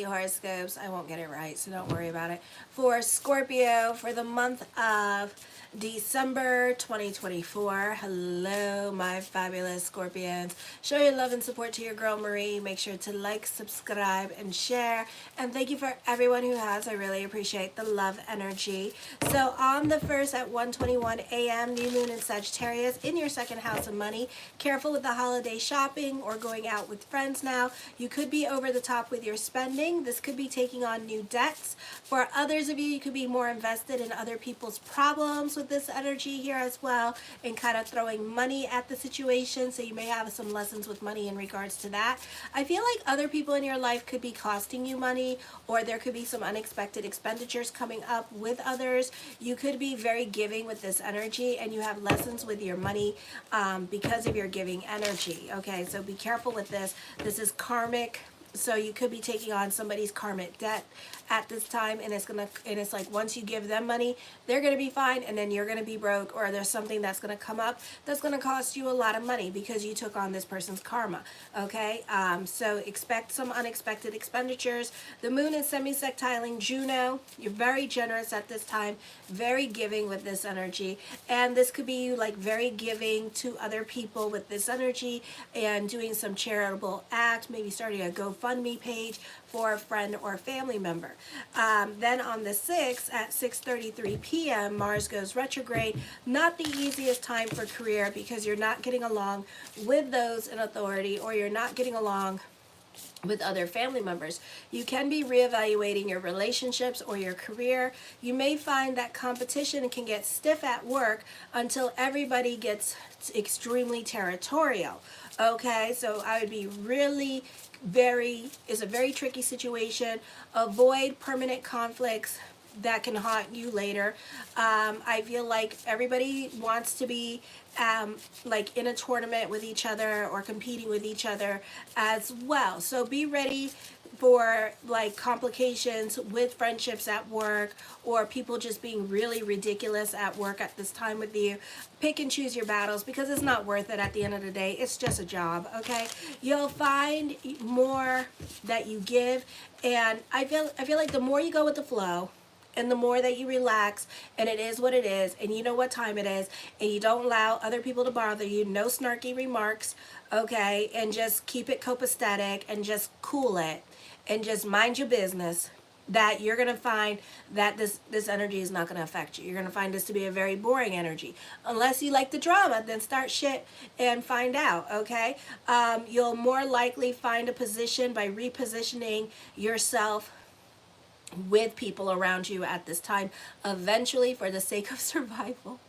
Horoscopes. I won't get it right, so don't worry about it. For Scorpio for the month of December 2024. Hello, my fabulous Scorpions. Show your love and support to your girl Marie. Make sure to like, subscribe, and share. And thank you for everyone who has. I really appreciate the love energy. So on the 1st at 1:21 a.m., new moon in Sagittarius in your second house of money. Careful with the holiday shopping or going out with friends now. You could be over the top with your spending. This could be taking on new debts. For others of you, you could be more invested in other people's problems with this energy here as well, and kind of throwing money at the situation. So you may have some lessons with money in regards to that. I feel like other people in your life could be costing you money, or there could be some unexpected expenditures coming up with others. You could be very giving with this energy, and you have lessons with your money because of your giving energy. Okay, so be careful with this. This is karmic. So you could be taking on somebody's karmic debt at this time, and it's like once you give them money, they're gonna be fine, and then you're gonna be broke, or there's something that's gonna come up that's gonna cost you a lot of money because you took on this person's karma. Okay, so expect some unexpected expenditures. The moon is semi-sextiling Juno. You're very generous at this time, very giving with this energy, and this could be you like very giving to other people with this energy and doing some charitable act, maybe starting a GoFundMe page for a friend or family member. Then on the 6th at 6:33 p.m., Mars goes retrograde. Not the easiest time for career because you're not getting along with those in authority, or you're not getting along with other family members. You can be reevaluating your relationships or your career. You may find that competition can get stiff at work until everybody gets extremely territorial. Okay, so I would be really it's a very tricky situation. Avoid permanent conflicts that can haunt you later. I feel like everybody wants to be like in a tournament with each other or competing with each other as well. So be ready for like complications with friendships at work, or people just being really ridiculous at work at this time with you. Pick and choose your battles because it's not worth it at the end of the day. It's just a job, okay? You'll find more that you give, and I feel like the more you go with the flow, and the more that you relax, and it is what it is, and you know what time it is, and you don't allow other people to bother you, no snarky remarks, okay, and just keep it copacetic and just cool it and just mind your business, that you're going to find that this energy is not going to affect you. You're going to find this to be a very boring energy. Unless you like the drama, then start shit and find out, okay? You'll more likely find a position by repositioning yourself with people around you at this time, eventually, for the sake of survival.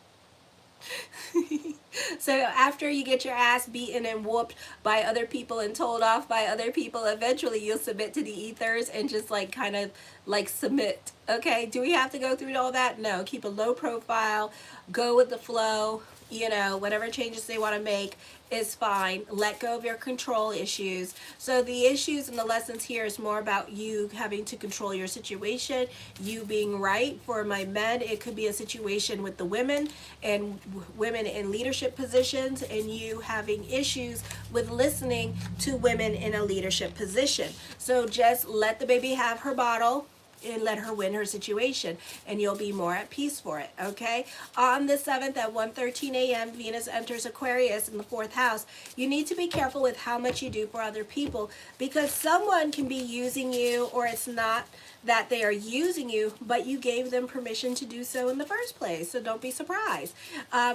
So after you get your ass beaten and whooped by other people and told off by other people, eventually you'll submit to the ethers and just like kind of like submit. Okay, do we have to go through all that? No, keep a low profile, go with the flow. You know, whatever changes they want to make is fine. Let go of your control issues. So the issues and the lessons here is more about you having to control your situation, you being right. For my men, it could be a situation with the women and women in leadership positions, and you having issues with listening to women in a leadership position. So just let the baby have her bottle and let her win her situation, and you'll be more at peace for it, okay? On the 7th at 1:13 a.m., Venus enters Aquarius in the 4th house. You need to be careful with how much you do for other people, because someone can be using you, or it's not that they are using you, but you gave them permission to do so in the first place. So don't be surprised,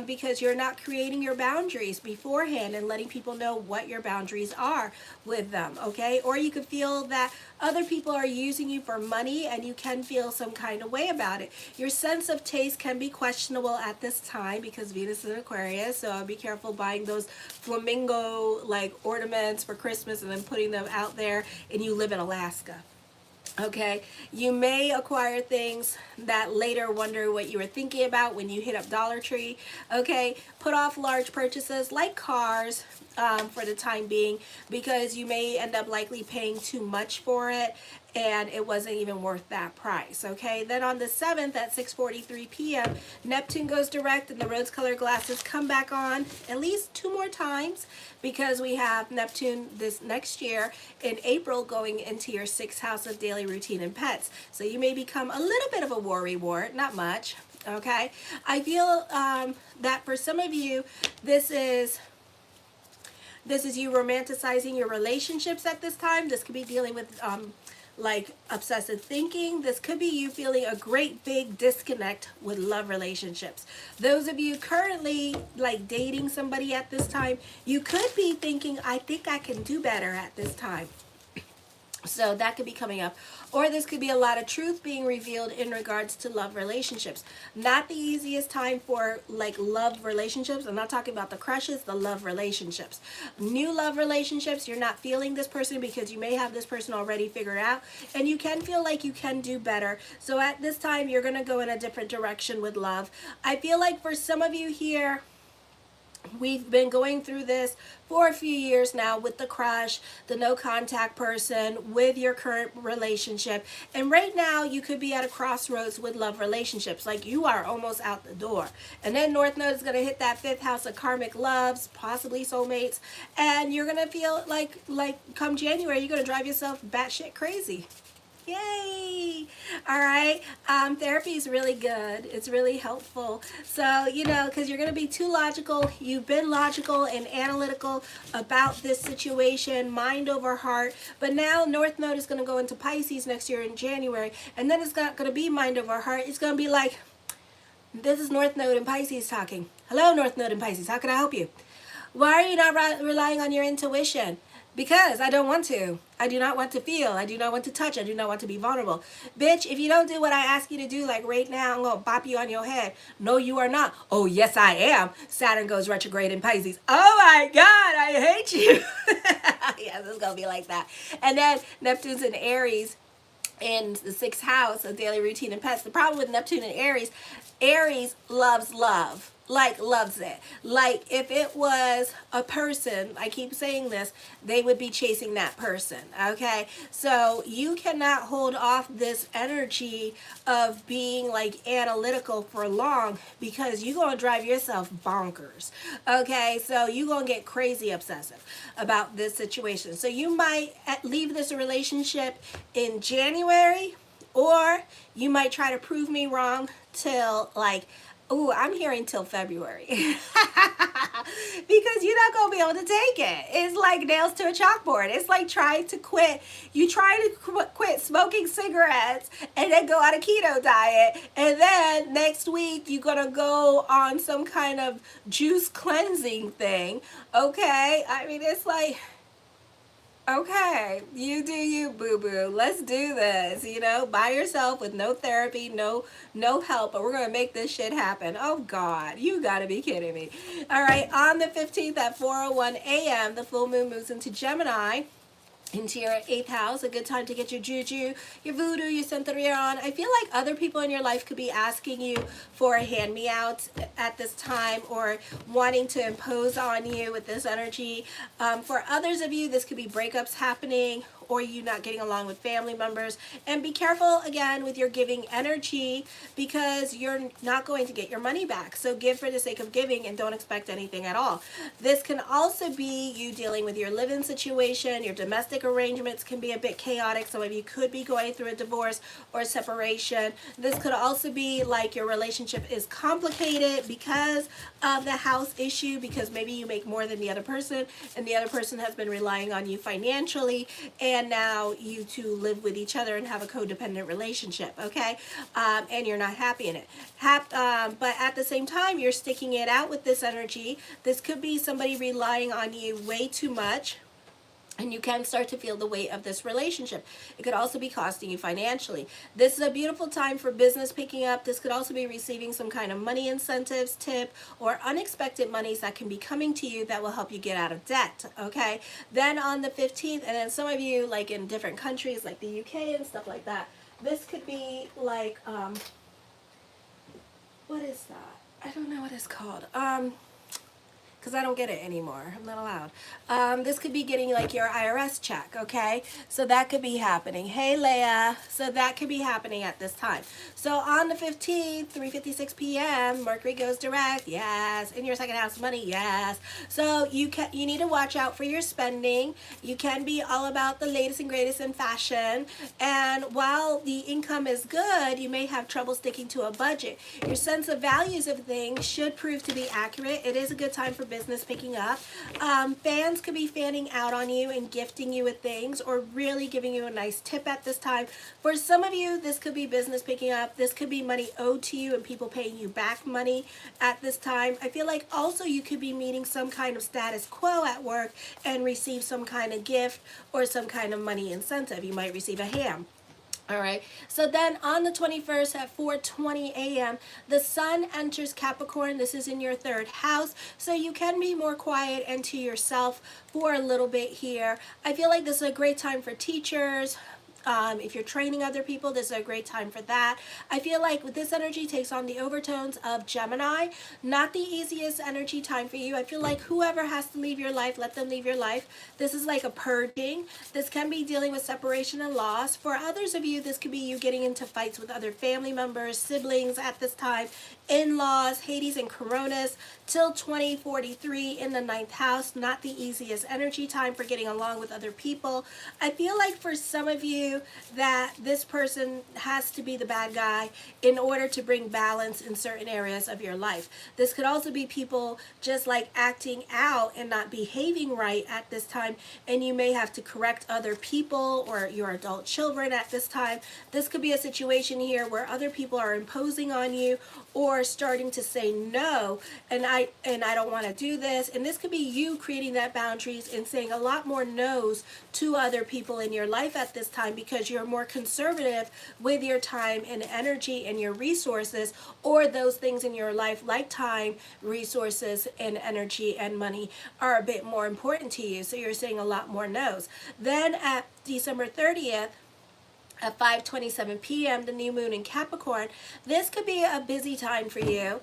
because you're not creating your boundaries beforehand and letting people know what your boundaries are with them, okay? Or you could feel that other people are using you for money, and you can feel some kind of way about it. Your sense of taste can be questionable at this time because Venus is in Aquarius, so be careful buying those flamingo like ornaments for Christmas and then putting them out there, and you live in Alaska. Okay, you may acquire things that later wonder what you were thinking about when you hit up Dollar Tree. Okay, put off large purchases like cars, for the time being, because you may end up likely paying too much for it and it wasn't even worth that price. Okay, then on the 7th at 6:43 p.m. Neptune goes direct and the rose colored glasses come back on at least 2 more times, because we have Neptune this next year in April going into your 6th house of daily routine and pets. So you may become a little bit of a worrywart, not much. Okay, I feel that for some of you, this is you romanticizing your relationships at this time. This could be dealing with like obsessive thinking. This could be you feeling a great big disconnect with love relationships. Those of you currently like dating somebody at this time, you could be thinking, I think I can do better at this time. So that could be coming up. Or this could be a lot of truth being revealed in regards to love relationships. Not the easiest time for like love relationships. I'm not talking about the crushes, the love relationships. New love relationships, you're not feeling this person because you may have this person already figured out. And you can feel like you can do better. So at this time, you're going to go in a different direction with love. I feel like for some of you here, we've been going through this for a few years now with the crush, the no contact person, with your current relationship. And right now you could be at a crossroads with love relationships. Like you are almost out the door. And then North Node is going to hit that 5th house of karmic loves, possibly soulmates. And you're going to feel like come January, you're going to drive yourself batshit crazy. Yay! All right. Therapy is really good. It's really helpful. So, you know, because you're going to be too logical. You've been logical and analytical about this situation, mind over heart. But now North Node is going to go into Pisces next year in January. And then it's not going to be mind over heart. It's going to be like, this is North Node and Pisces talking. Hello, North Node and Pisces. How can I help you? Why are you not relying on your intuition? Because I don't want to. I do not want to feel. I do not want to touch. I do not want to be vulnerable. Bitch, if you don't do what I ask you to do, like right now, I'm going to bop you on your head. No, you are not. Oh, yes, I am. Saturn goes retrograde in Pisces. Oh, my God, I hate you. Yeah, this is going to be like that. And then Neptune's in Aries in the 6th house of daily routine and pets. The problem with Neptune and Aries, Aries loves love. Like loves it. Like if it was a person, I keep saying this, they would be chasing that person. Okay, so you cannot hold off this energy of being like analytical for long, because you're gonna drive yourself bonkers. Okay, so you're gonna get crazy obsessive about this situation. So you might leave this relationship in January, or you might try to prove me wrong till like, ooh, I'm hearing till February. Because you're not going to be able to take it. It's like nails to a chalkboard. It's like trying to quit. You try to quit smoking cigarettes and then go on a keto diet. And then next week you're going to go on some kind of juice cleansing thing. Okay? I mean, it's like, okay, you do you, boo-boo. Let's do this, you know, by yourself with no therapy, no help, but we're going to make this shit happen. Oh, God, you got to be kidding me. All right, on the 15th at 4:01 a.m., the full moon moves into Gemini, into your 8th house. A good time to get your juju, your voodoo, your santeria on. I feel like other people in your life could be asking you for a hand-me-out at this time, or wanting to impose on you with this energy. For others of you, this could be breakups happening, or you not getting along with family members. And be careful again with your giving energy, because you're not going to get your money back. So give for the sake of giving and don't expect anything at all. This can also be you dealing with your living situation. Your domestic arrangements can be a bit chaotic. Some of you could be going through a divorce or a separation. This could also be like your relationship is complicated because of the house issue, because maybe you make more than the other person and the other person has been relying on you financially, and now you two live with each other and have a codependent relationship, okay? And you're not happy in it. But at the same time, you're sticking it out with this energy. This could be somebody relying on you way too much, and you can start to feel the weight of this relationship. It could also be costing you financially. This is a beautiful time for business picking up. This could also be receiving some kind of money incentives, tip, or unexpected monies that can be coming to you that will help you get out of debt, okay? Then on the 15th, and then some of you like in different countries like the UK and stuff like that, this could be like, what is that? I don't know what it's called. because I don't get it anymore. I'm not allowed. This could be getting like your IRS check, okay? So that could be happening. Hey, Leah. So that could be happening at this time. So on the 15th, 3:56 p.m., Mercury goes direct. Yes. In your second house, money. Yes. So you need to watch out for your spending. You can be all about the latest and greatest in fashion. And while the income is good, you may have trouble sticking to a budget. Your sense of values of things should prove to be accurate. It is a good time for business picking up. Fans could be fanning out on you and gifting you with things, or really giving you a nice tip at this time. For some of you, this could be business picking up. This could be money owed to you and people paying you back money at this time. I feel like also you could be meeting some kind of status quo at work and receive some kind of gift or some kind of money incentive. You might receive a ham. All right, so then on the 21st at 4:20 a.m., the sun enters Capricorn. This is in your third house, so you can be more quiet and to yourself for a little bit here. I feel like this is a great time for teachers. If you're training other people, this is a great time for that. I feel like with this energy takes on the overtones of Gemini. Not the easiest energy time for you. I feel like whoever has to leave your life, let them leave your life. This is like a purging. This can be dealing with separation and loss. For others of you, this could be you getting into fights with other family members, siblings at this time, in-laws, Hades and Coronas, till 2043 in the ninth house. Not the easiest energy time for getting along with other people. I feel like for some of you that this person has to be the bad guy in order to bring balance in certain areas of your life. This could also be people just like acting out and not behaving right at this time, and you may have to correct other people or your adult children at this time. This could be a situation here where other people are imposing on you or starting to say no, and I don't want to do this. And this could be you creating that boundaries and saying a lot more no's to other people in your life at this time, because you're more conservative with your time and energy and your resources, or those things in your life like time, resources, and energy and money are a bit more important to you. So you're saying a lot more no's. Then at December 30th, at 5:27 p.m., the new moon in Capricorn, this could be a busy time for you.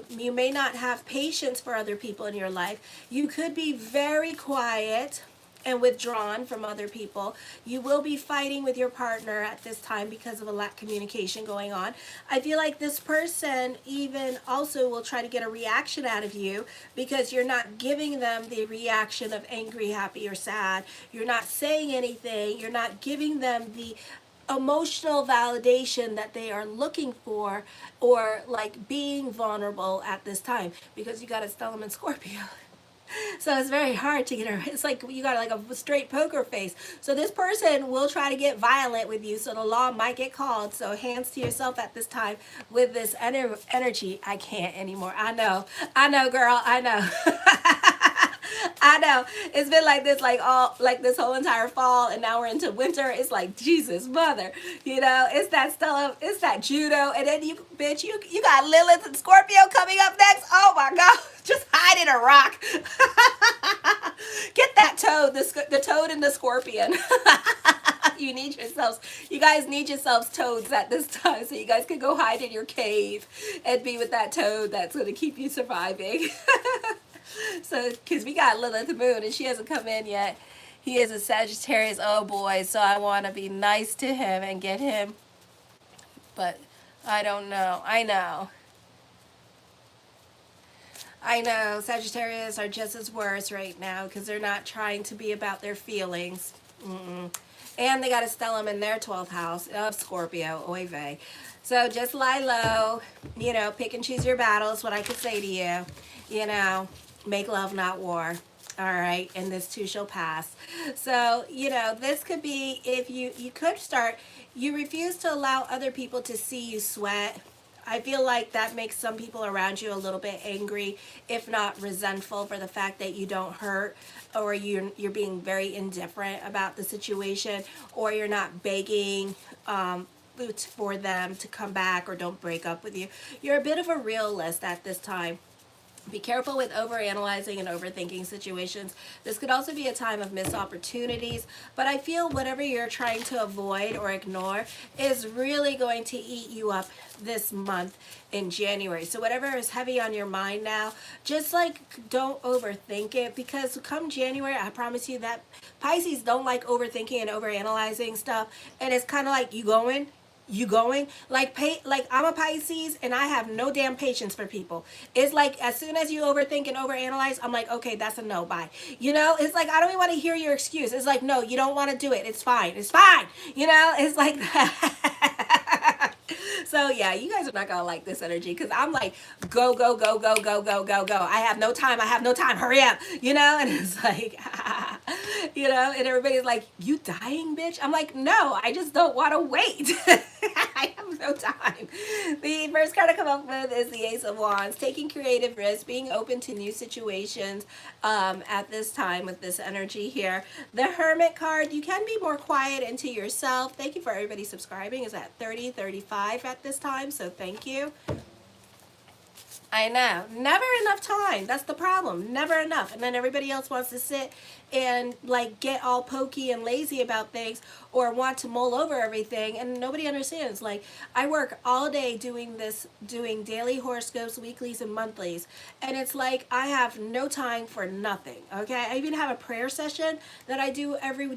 You may not have patience for other people in your life. You could be very quiet and withdrawn from other people. You will be fighting with your partner at this time because of a lack of communication going on. I feel like this person even also will try to get a reaction out of you because you're not giving them the reaction of angry, happy, or sad. You're not saying anything. You're not giving them the emotional validation that they are looking for, or like being vulnerable at this time, because you got a Stellum in Scorpio. So it's very hard to get her. It's like you got like a straight poker face. So this person will try to get violent with you. So the law might get called. So hands to yourself at this time with this energy. I can't anymore. I know, girl. I know. I know. It's been like this, like this whole entire fall, and now we're into winter. It's like, Jesus, mother. It's that Stella, it's that Judo, and then you got Lilith and Scorpio coming up next. Oh my God. Just hide in a rock. Get that toad, the toad and the scorpion. You guys need yourselves toads at this time, so you guys can go hide in your cave and be with that toad that's going to keep you surviving. So, because we got Lilith Moon, and she hasn't come in yet. He is a Sagittarius. Oh boy, so I want to be nice to him and get him. But I don't know. I know, Sagittarius are just as worse right now because they're not trying to be about their feelings. And they got a stellium in their 12th house of Scorpio. Oy vey. So just lie low, pick and choose your battles, what I could say to you. Make love, not war. All right, and this too shall pass. So, this could be, if you refuse to allow other people to see you sweat. I feel like that makes some people around you a little bit angry, if not resentful, for the fact that you don't hurt, or you're being very indifferent about the situation, or you're not begging for them to come back or don't break up with you. You're a bit of a realist at this time. Be careful with overanalyzing and overthinking situations. This could also be a time of missed opportunities, but I feel whatever you're trying to avoid or ignore is really going to eat you up this month in January. So whatever is heavy on your mind now, just like don't overthink it, because come January, I promise you that Pisces don't like overthinking and overanalyzing stuff, and it's kind of like you going like like I'm a Pisces and I have no damn patience for people. It's like as soon as you overthink and overanalyze, I'm like, okay, that's a no, bye. You know, it's like I don't even want to hear your excuse. It's like, no, you don't want to do it, it's fine, it's fine. You know, it's like that. So yeah, you guys are not gonna like this energy, because I'm like, go, go, go, go, go, go, go, go. I have no time, I have no time, hurry up, you know. And it's like you know, and everybody's like, you dying, bitch? I'm like, no, I just don't want to wait. I have no time. The first card to come up with is the Ace of Wands. Taking creative risks, being open to new situations at this time with this energy here. The Hermit card, you can be more quiet into yourself. Thank you for everybody subscribing. Is at 30-35 at this time, so thank you. I know. Never enough time. That's the problem. Never enough. And then everybody else wants to sit and like get all pokey and lazy about things, or want to mull over everything, and nobody understands. Like, I work all day doing this, doing daily horoscopes, weeklies and monthlies, and it's like I have no time for nothing. Okay? I even have a prayer session that I do every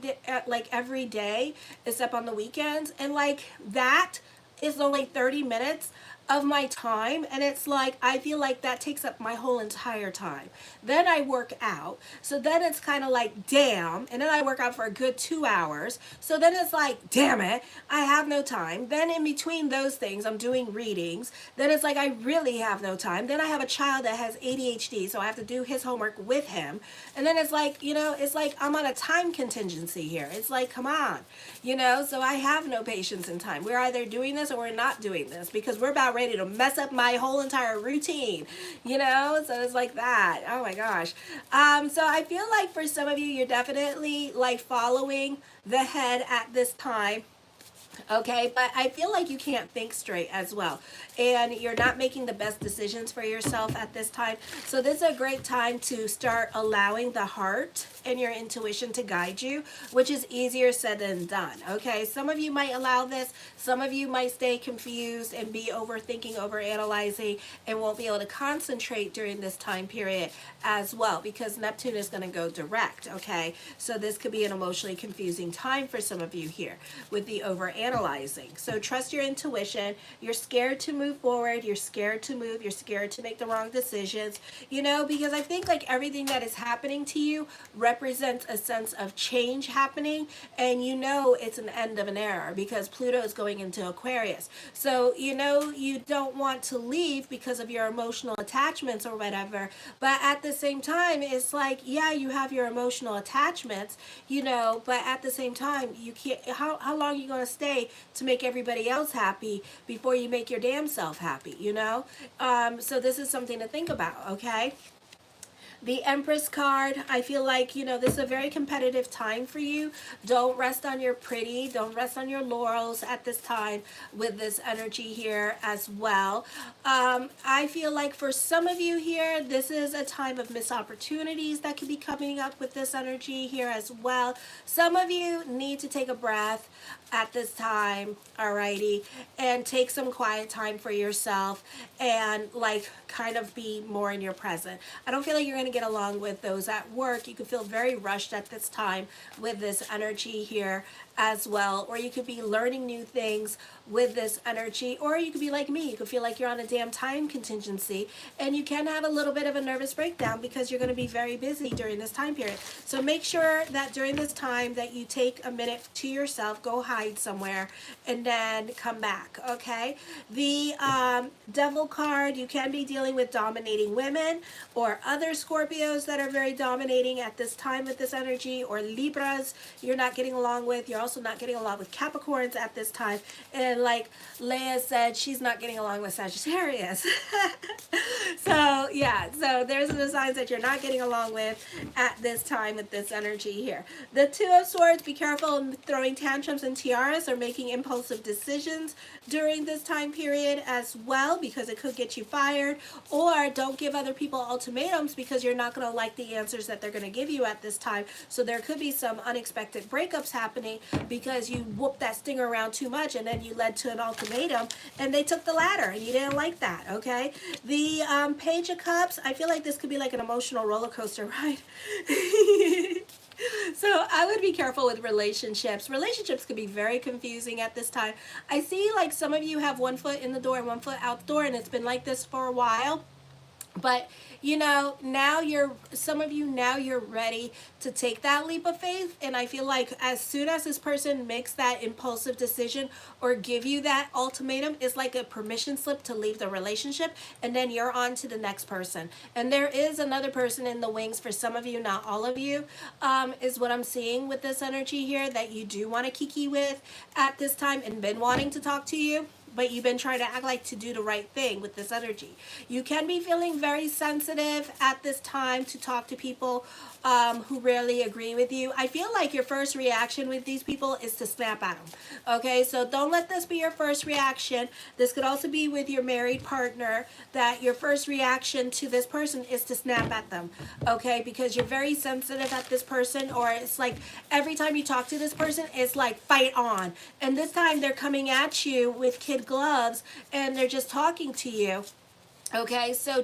day except on the weekends, and like that is only 30 minutes of my time, and it's like I feel like that takes up my whole entire time. Then I work out, so then it's kind of like damn, and then I work out for a good 2 hours, so then it's like damn it, I have no time. Then in between those things I'm doing readings, then it's like I really have no time. Then I have a child that has ADHD, so I have to do his homework with him, and then it's like, you know, it's like I'm on a time contingency here. It's like, come on, you know. So I have no patience in time. We're either doing this or we're not doing this, because we're about ready to mess up my whole entire routine, you know. So it's like that. Oh my gosh. So I feel like for some of you, you're definitely like following the head at this time. Okay, but I feel like you can't think straight as well, and you're not making the best decisions for yourself at this time. So this is a great time to start allowing the heart and your intuition to guide you, which is easier said than done. Okay, some of you might allow this, some of you might stay confused and be overthinking, overanalyzing, and won't be able to concentrate during this time period as well, because Neptune is going to go direct. Okay, so this could be an emotionally confusing time for some of you here with the overanalyzing. So trust your intuition. You're scared to move forward, you're scared to move, you're scared to make the wrong decisions, you know, because I think like everything that is happening to you represents a sense of change happening, and you know it's an end of an era, because Pluto is going into Aquarius. So you know you don't want to leave because of your emotional attachments or whatever, but at the same time it's like, yeah, you have your emotional attachments, you know, but at the same time you can't, how long are you going to stay to make everybody else happy before you make your damn self happy, you know? So this is something to think about. Okay, the Empress card, I feel like, you know, this is a very competitive time for you. Don't rest on your pretty, don't rest on your laurels at this time with this energy here as well. I feel like for some of you here, this is a time of missed opportunities that could be coming up with this energy here as well. Some of you need to take a breath at this time, alrighty, and take some quiet time for yourself and like kind of be more in your present. I don't feel like you're going to get along with those at work. You could feel very rushed at this time with this energy here as well, or you could be learning new things with this energy, or you could be like me, you could feel like you're on a damn time contingency, and you can have a little bit of a nervous breakdown because you're going to be very busy during this time period. So make sure that during this time that you take a minute to yourself, go hide somewhere, and then come back. Okay, the Devil card, you can be dealing with dominating women or other Scorpios that are very dominating at this time with this energy, or Libras you're not getting along with. You're also not getting along with Capricorns at this time. And like Leia said, she's not getting along with Sagittarius. So yeah, so there's the signs that you're not getting along with at this time with this energy here. The Two of Swords, be careful throwing tantrums and tiaras or making impulsive decisions during this time period as well, because it could get you fired. Or don't give other people ultimatums, because you're not going to like the answers that they're going to give you at this time. So there could be some unexpected breakups happening because you whooped that stinger around too much, and then you led to an ultimatum and they took the ladder and you didn't like that. Okay, the Page of Cups, I feel like this could be like an emotional roller coaster ride. So I would be careful with relationships. Relationships could be very confusing at this time. I see like some of you have one foot in the door and one foot out the door, and it's been like this for a while. But you know, now some of you now you're ready to take that leap of faith. And I feel like as soon as this person makes that impulsive decision or give you that ultimatum, it's like a permission slip to leave the relationship, and then you're on to the next person. And there is another person in the wings for some of you, not all of you, is what I'm seeing with this energy here, that you do want to kiki with at this time and been wanting to talk to you, but you've been trying to act like to do the right thing with this energy. You can be feeling very sensitive at this time to talk to people who rarely agree with you. I feel like your first reaction with these people is to snap at them. Okay, so don't let this be your first reaction. This could also be with your married partner, that your first reaction to this person is to snap at them. Okay, because you're very sensitive at this person, or it's like every time you talk to this person, it's like fight on. And this time they're coming at you with kid gloves and they're just talking to you. Okay, so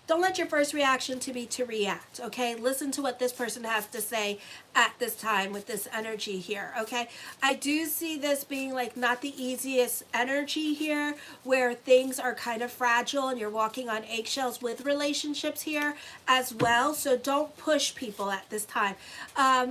don't let your first reaction to be to react. Okay, listen to what this person has to say at this time with this energy here. Okay, I do see this being like not the easiest energy here, where things are kind of fragile and you're walking on eggshells with relationships here as well. So don't push people at this time.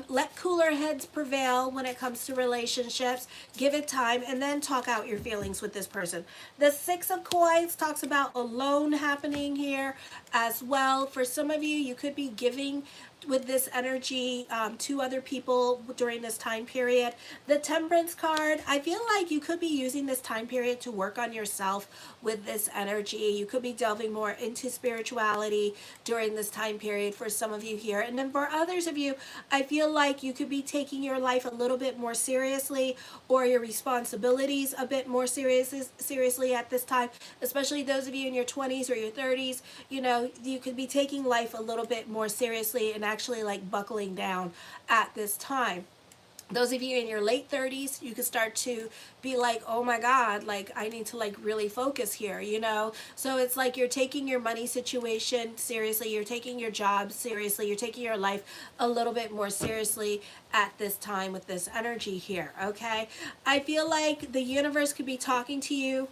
Let cooler heads prevail when it comes to relationships. Give it time and then talk out your feelings with this person. The Six of Coins talks about alone happening here as well. For some of you, you could be giving with this energy to other people during this time period. The Temperance card, I feel like you could be using this time period to work on yourself with this energy. You could be delving more into spirituality during this time period for some of you here. And then for others of you, I feel like you could be taking your life a little bit more seriously, or your responsibilities a bit more seriously at this time, especially those of you in your 20s or your 30s. You know, you could be taking life a little bit more seriously and actually like buckling down at this time. Those of you in your late 30s, you could start to be like, oh my God, like I need to like really focus here, you know? So it's like you're taking your money situation seriously, you're taking your job seriously, you're taking your life a little bit more seriously at this time with this energy here, okay? I feel like the universe could be talking to you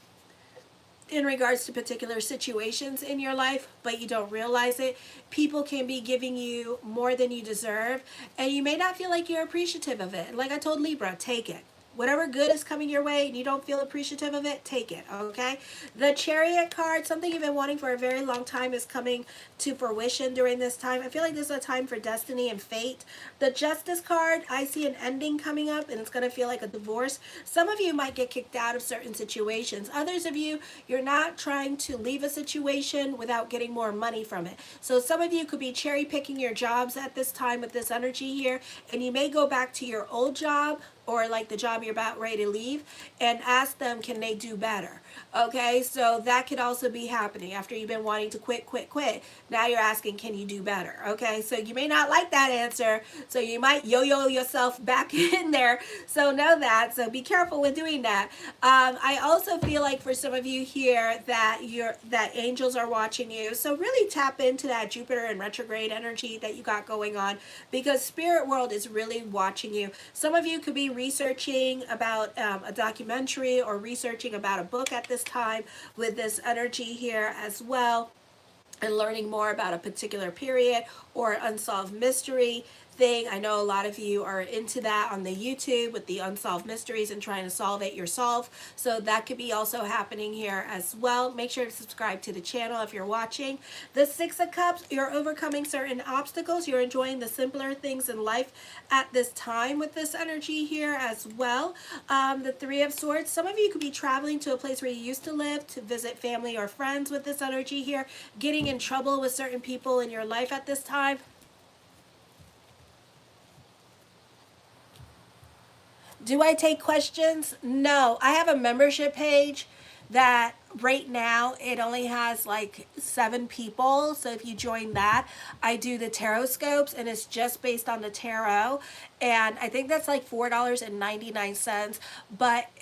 in regards to particular situations in your life, but you don't realize it. People can be giving you more than you deserve, and you may not feel like you're appreciative of it. Like I told Libra, take it. Whatever good is coming your way and you don't feel appreciative of it, take it, okay? The Chariot card, something you've been wanting for a very long time, is coming to fruition during this time. I feel like this is a time for destiny and fate. The Justice card, I see an ending coming up, and it's going to feel like a divorce. Some of you might get kicked out of certain situations. Others of you, you're not trying to leave a situation without getting more money from it. So some of you could be cherry picking your jobs at this time with this energy here, and you may go back to your old job, or like the job you're about ready to leave, and ask them, can they do better? Okay, so that could also be happening after you've been wanting to quit. Now you're asking, can you do better? Okay, so you may not like that answer, so you might yo-yo yourself back in there. So know that, so be careful with doing that. I also feel like for some of you here that angels are watching you. So really tap into that Jupiter and retrograde energy that you got going on, because spirit world is really watching you. Some of you could be researching about a documentary or researching about a book at this time with this energy here as well, and learning more about a particular period or unsolved mystery. thing. I know a lot of you are into that on the YouTube with the unsolved mysteries and trying to solve it yourself. So that could be also happening here as well. Make sure to subscribe to the channel if you're watching. The Six of Cups, you're overcoming certain obstacles. You're enjoying the simpler things in life at this time with this energy here as well. The Three of Swords, some of you could be traveling to a place where you used to live to visit family or friends with this energy here, getting in trouble with certain people in your life at this time. Do I take questions? No. I have a membership page that right now it only has like 7 people. So if you join that, I do the Horoscopes and it's just based on the tarot. And I think that's like $4.99.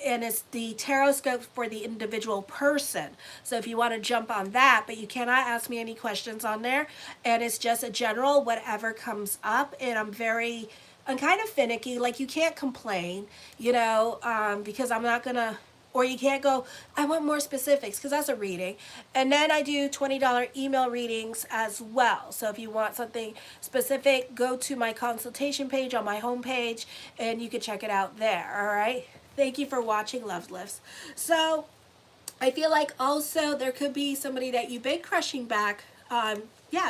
And it's the Horoscopes for the individual person. So if you want to jump on that, but you cannot ask me any questions on there. And it's just a general whatever comes up. And I'm kind of finicky. Like you can't complain, because I'm not going to, or you can't go, I want more specifics, because that's a reading. And then I do $20 email readings as well. So if you want something specific, go to my consultation page on my homepage and you can check it out there. All right. Thank you for watching, Love Lifts. So I feel like also there could be somebody that you've been crushing back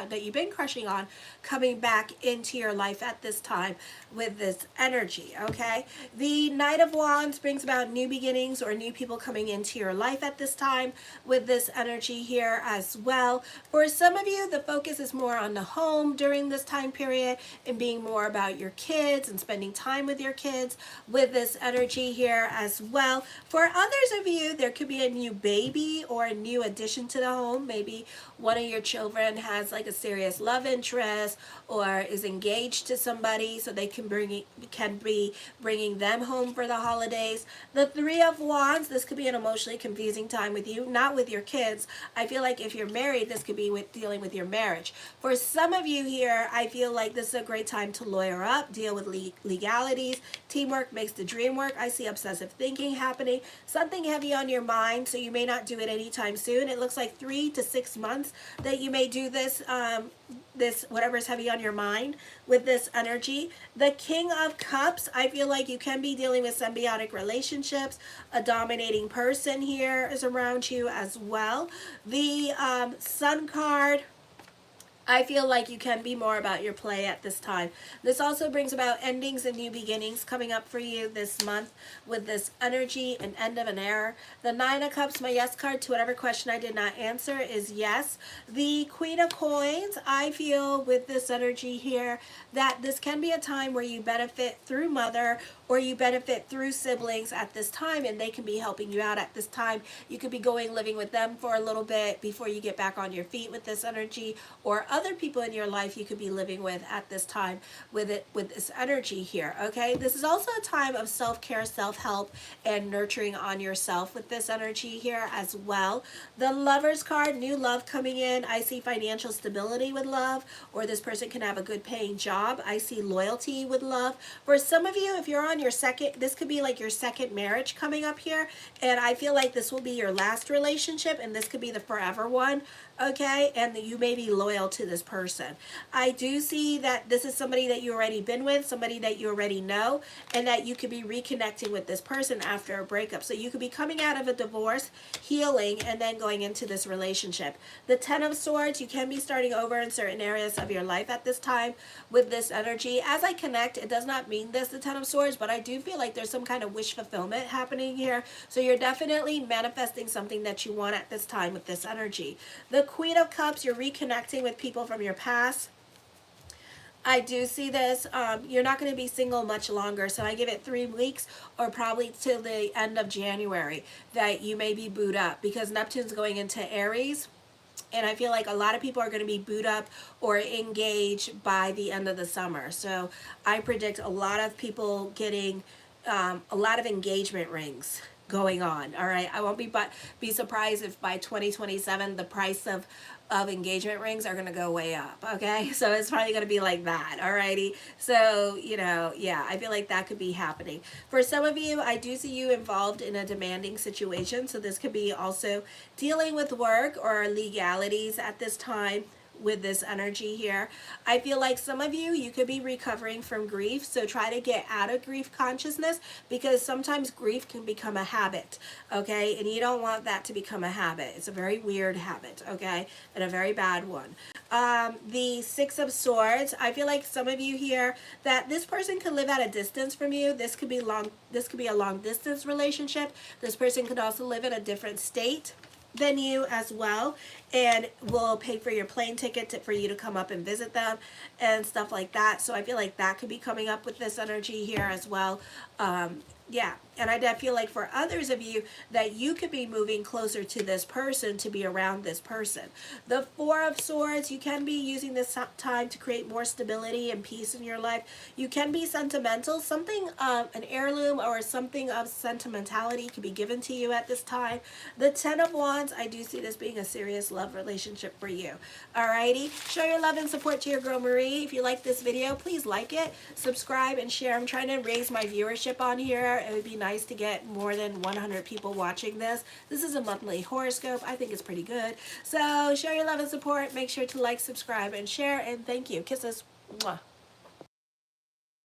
that you've been crushing on coming back into your life at this time with this energy, okay? The Knight of Wands brings about new beginnings or new people coming into your life at this time with this energy here as well. For some of you, the focus is more on the home during this time period and being more about your kids and spending time with your kids with this energy here as well. For others of you, there could be a new baby or a new addition to the home. Maybe one of your children has like a serious love interest or is engaged to somebody, so they can be bringing them home for the holidays. The Three of Wands, this could be an emotionally confusing time with you, not with your kids. I feel like if you're married, this could be dealing with your marriage. For some of you here, I feel like this is a great time to lawyer up, deal with legalities. Teamwork makes the dream work. I see obsessive thinking happening, something heavy on your mind, so you may not do it anytime soon. It looks like 3 to 6 months that you may do this whatever's heavy on your mind with this energy. The King of Cups, I feel like you can be dealing with symbiotic relationships. A dominating person here is around you as well. The Sun card, I feel like you can be more about your play at this time. This also brings about endings and new beginnings coming up for you this month with this energy, an end of an era. The Nine of Cups, my yes card to whatever question I did not answer is yes. The Queen of Coins, I feel with this energy here that this can be a time where you benefit through mother or you benefit through siblings at this time, and they can be helping you out at this time. You could be living with them for a little bit before you get back on your feet with this energy, or other people in your life you could be living with at this time with this energy here, okay? This is also a time of self-care, self-help, and nurturing on yourself with this energy here as well. The Lover's card, new love coming in. I see financial stability with love, or this person can have a good paying job. I see loyalty with love. For some of you, if you're on your second, this could be like your second marriage coming up here, and I feel like this will be your last relationship, and this could be the forever one, okay? And that you may be loyal to this person. I do see that this is somebody that you already been with, somebody that you already know, and that you could be reconnecting with this person after a breakup. So you could be coming out of a divorce, healing, and then going into this relationship. The Ten of Swords, you can be starting over in certain areas of your life at this time with this energy. As I connect, it does not mean this, the Ten of Swords, but I do feel like there's some kind of wish fulfillment happening here. So you're definitely manifesting something that you want at this time with this energy. The Queen of Cups, you're reconnecting with people from your past. I do see this. You're not going to be single much longer, so I give it 3 weeks or probably till the end of January that you may be booed up, because Neptune's going into Aries. And I feel like a lot of people are going to be booed up or engaged by the end of the summer. So I predict a lot of people getting a lot of engagement rings going on. All right. I won't be surprised if by 2027 the price of engagement rings are going to go way up. Okay. So it's probably going to be like that. Alrighty. So, yeah, I feel like that could be happening. For some of you, I do see you involved in a demanding situation. So this could be also dealing with work or legalities at this time with this energy here. I feel like some of you could be recovering from grief, so try to get out of grief consciousness, because sometimes grief can become a habit, okay? And you don't want that to become a habit. It's a very weird habit, okay? And a very bad one. The Six of Swords, I feel like some of you here, that this person could live at a distance from you. This could be a long distance relationship. This person could also live in a different state than you as well, and will pay for your plane ticket for you to come up and visit them and stuff like that. So I feel like that could be coming up with this energy here as well. Yeah, and I feel like for others of you that you could be moving closer to this person, to be around this person. The Four of Swords, you can be using this time to create more stability and peace in your life. You can be sentimental. Something, an heirloom or something of sentimentality could be given to you at this time. The Ten of Wands, I do see this being a serious love relationship for you. Alrighty, show your love and support to your girl Marie. If you like this video, please like it, subscribe, and share. I'm trying to raise my viewership on here. It would be nice to get more than 100 people watching this. This is a monthly horoscope. I think it's pretty good. So show your love and support. Make sure to like, subscribe, and share. And thank you. Kisses. Mwah.